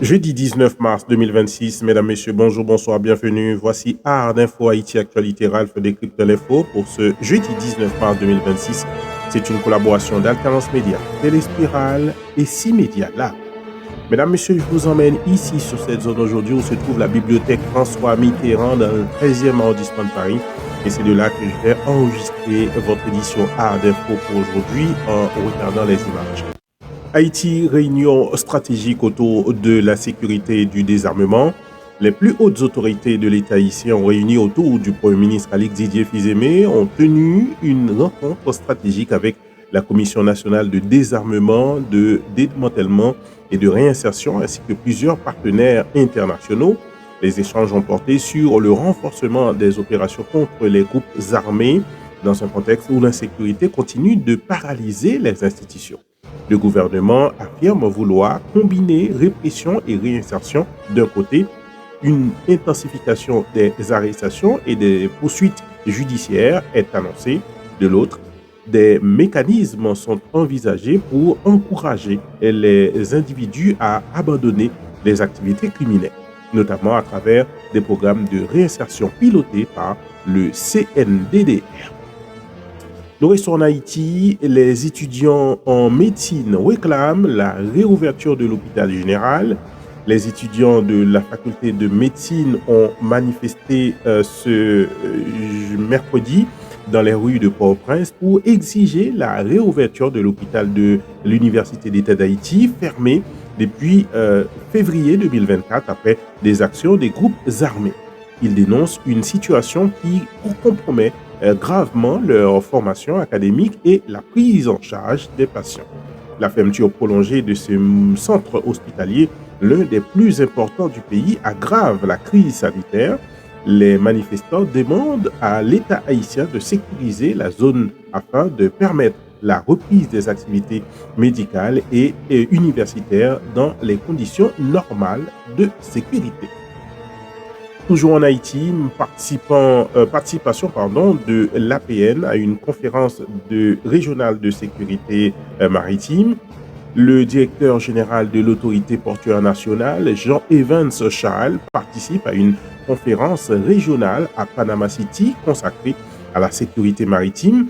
Jeudi 19 mars 2026, mesdames, messieurs, bonjour, bonsoir, bienvenue. Voici Art d'Info Haïti Actualité Ralph décrypte l'info pour ce jeudi 19 mars 2026. C'est une collaboration d'Alternance Média, Téléspirale et 6 Médias là. Mesdames, messieurs, je vous emmène ici sur cette zone aujourd'hui où se trouve la bibliothèque François Mitterrand dans le 13e arrondissement de Paris. Et c'est de là que je vais enregistrer votre édition Art d'Info pour aujourd'hui en regardant les images. Haïti, réunion stratégique autour de la sécurité et du désarmement. Les plus hautes autorités de l'État haïtien ont réuni autour du Premier ministre Alix Didier Fils-Aimé ont tenu une rencontre stratégique avec la Commission nationale de désarmement, de démantèlement et de réinsertion, ainsi que plusieurs partenaires internationaux. Les échanges ont porté sur le renforcement des opérations contre les groupes armés dans un contexte où l'insécurité continue de paralyser les institutions. Le gouvernement affirme vouloir combiner répression et réinsertion d'un côté, une intensification des arrestations et des poursuites judiciaires est annoncée de l'autre. Des mécanismes sont envisagés pour encourager les individus à abandonner les activités criminelles, notamment à travers des programmes de réinsertion pilotés par le CNDDR. Nous restons en Haïti. Les étudiants en médecine réclament la réouverture de l'hôpital général. Les étudiants de la faculté de médecine ont manifesté ce mercredi dans les rues de Port-au-Prince pour exiger la réouverture de l'hôpital de l'Université d'État d'Haïti, fermé depuis février 2024 après des actions des groupes armés. Ils dénoncent une situation qui compromet gravement leur formation académique et la prise en charge des patients. La fermeture prolongée de ce centre hospitalier, l'un des plus importants du pays, aggrave la crise sanitaire. Les manifestants demandent à l'État haïtien de sécuriser la zone afin de permettre la reprise des activités médicales et universitaires dans les conditions normales de sécurité. Toujours en Haïti, participation de l'APN à une conférence régionale de sécurité maritime. Le directeur général de l'autorité portuaire nationale, Jean Evans Charles, participe à une conférence régionale à Panama City consacrée à la sécurité maritime.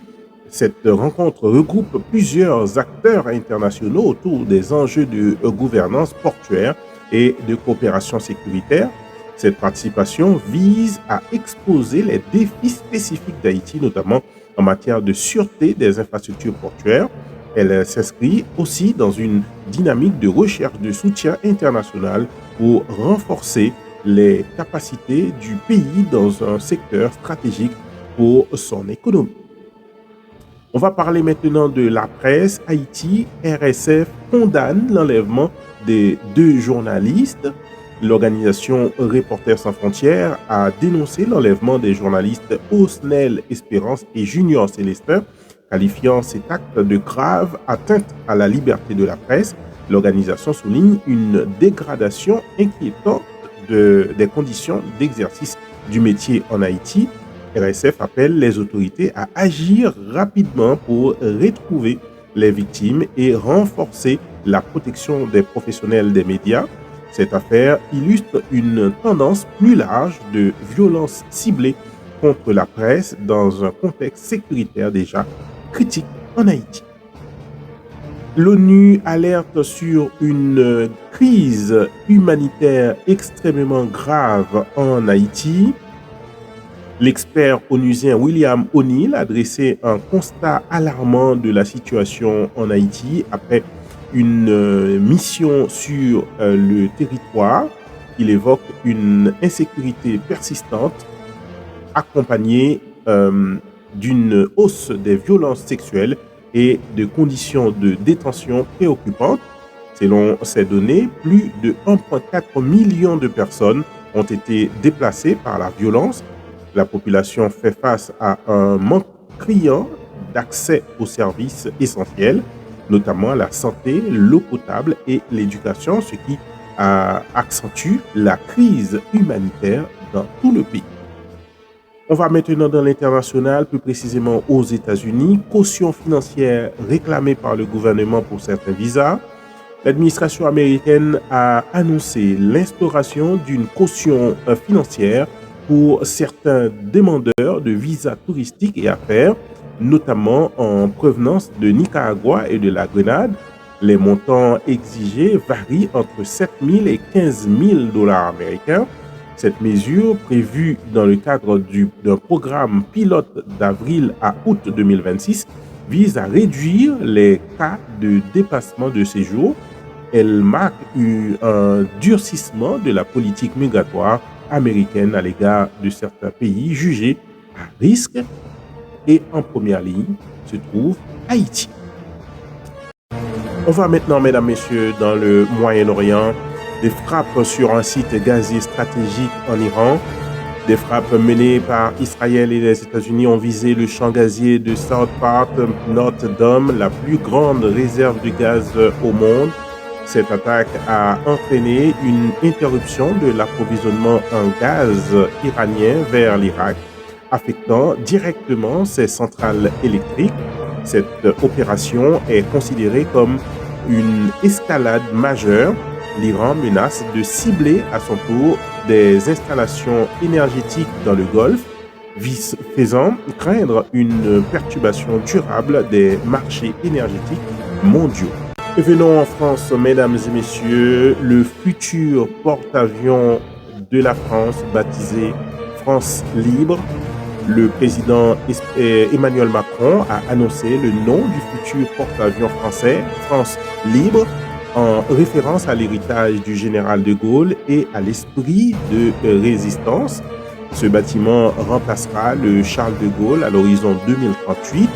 Cette rencontre regroupe plusieurs acteurs internationaux autour des enjeux de gouvernance portuaire et de coopération sécuritaire. Cette participation vise à exposer les défis spécifiques d'Haïti, notamment en matière de sûreté des infrastructures portuaires. Elle s'inscrit aussi dans une dynamique de recherche de soutien international pour renforcer les capacités du pays dans un secteur stratégique pour son économie. On va parler maintenant de la presse. Haïti, RSF condamne l'enlèvement des 2 journalistes. L'organisation Reporters sans frontières a dénoncé l'enlèvement des journalistes Osnel Espérance et Junior Célestin, qualifiant cet acte de grave atteinte à la liberté de la presse. L'organisation souligne une dégradation inquiétante des conditions d'exercice du métier en Haïti. RSF appelle les autorités à agir rapidement pour retrouver les victimes et renforcer la protection des professionnels des médias. Cette affaire illustre une tendance plus large de violence ciblée contre la presse dans un contexte sécuritaire déjà critique en Haïti. L'ONU alerte sur une crise humanitaire extrêmement grave en Haïti. L'expert onusien William O'Neill a dressé un constat alarmant de la situation en Haïti après une mission sur le territoire. Il évoque une insécurité persistante accompagnée d'une hausse des violences sexuelles et de conditions de détention préoccupantes. Selon ces données, plus de 1,4 million de personnes ont été déplacées par la violence. La population fait face à un manque criant d'accès aux services essentiels, notamment la santé, l'eau potable et l'éducation, ce qui accentue la crise humanitaire dans tout le pays. On va maintenant dans l'international, plus précisément aux États-Unis. Caution financière réclamée par le gouvernement pour certains visas. L'administration américaine a annoncé l'instauration d'une caution financière pour certains demandeurs de visas touristiques et affaires, notamment en provenance de Nicaragua et de la Grenade. Les montants exigés varient entre 7 000 et 15 000 dollars américains. Cette mesure, prévue dans le cadre d'un programme pilote d'avril à août 2026, vise à réduire les cas de dépassement de séjour. Elle marque un durcissement de la politique migratoire américaine à l'égard de certains pays jugés à risque. Et en première ligne se trouve Haïti. On va maintenant, mesdames, messieurs, dans le Moyen-Orient. Des frappes sur un site gazier stratégique en Iran. Des frappes menées par Israël et les États-Unis ont visé le champ gazier de South Part North Dome, la plus grande réserve de gaz au monde. Cette attaque a entraîné une interruption de l'approvisionnement en gaz iranien vers l'Irak, affectant directement ses centrales électriques. Cette opération est considérée comme une escalade majeure. L'Iran menace de cibler à son tour des installations énergétiques dans le Golfe, faisant craindre une perturbation durable des marchés énergétiques mondiaux. Et venons en France, mesdames et messieurs, le futur porte-avions de la France, baptisé France Libre. Le président Emmanuel Macron a annoncé le nom du futur porte-avions français, France Libre, en référence à l'héritage du général de Gaulle et à l'esprit de résistance. Ce bâtiment remplacera le Charles de Gaulle à l'horizon 2038.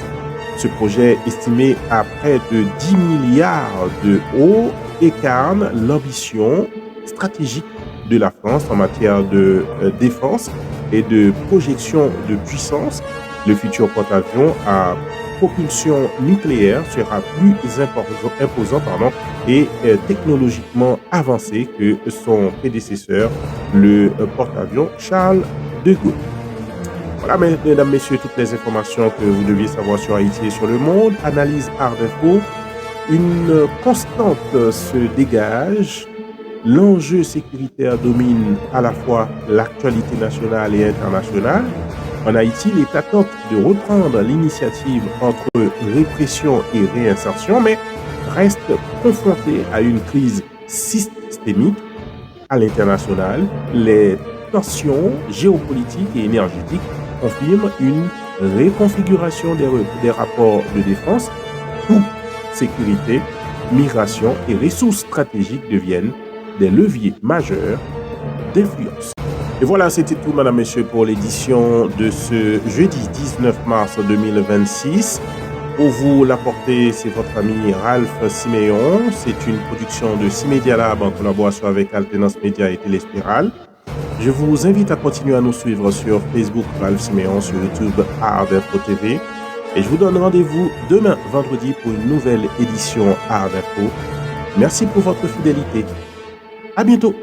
Ce projet, estimé à près de 10 milliards d'euros, incarne l'ambition stratégique de la France en matière de défense et de projection de puissance. Le futur porte-avions à propulsion nucléaire sera plus imposant et technologiquement avancé que son prédécesseur, le porte-avions Charles de Gaulle. Voilà, mesdames, messieurs, toutes les informations que vous deviez savoir sur Haïti et sur le monde. Analyse Art Info. Une constante se dégage. L'enjeu sécuritaire domine à la fois l'actualité nationale et internationale. En Haïti, l'État tente de reprendre l'initiative entre répression et réinsertion, mais reste confronté à une crise systémique. À l'international, les tensions géopolitiques et énergétiques confirment une reconfiguration des rapports de défense où sécurité, migration et ressources stratégiques deviennent des leviers majeurs d'influence. Et voilà, c'était tout, madame, messieurs, pour l'édition de ce jeudi 19 mars 2026. Pour vous l'apporter, c'est votre ami Ralph Siméon. C'est une production de C-Media Lab en collaboration avec Alternance Média et Téléspirale. Je vous invite à continuer à nous suivre sur Facebook Ralph Siméon, sur YouTube Art Info TV. Et je vous donne rendez-vous demain, vendredi, pour une nouvelle édition Art Info. Merci pour votre fidélité. À bientôt.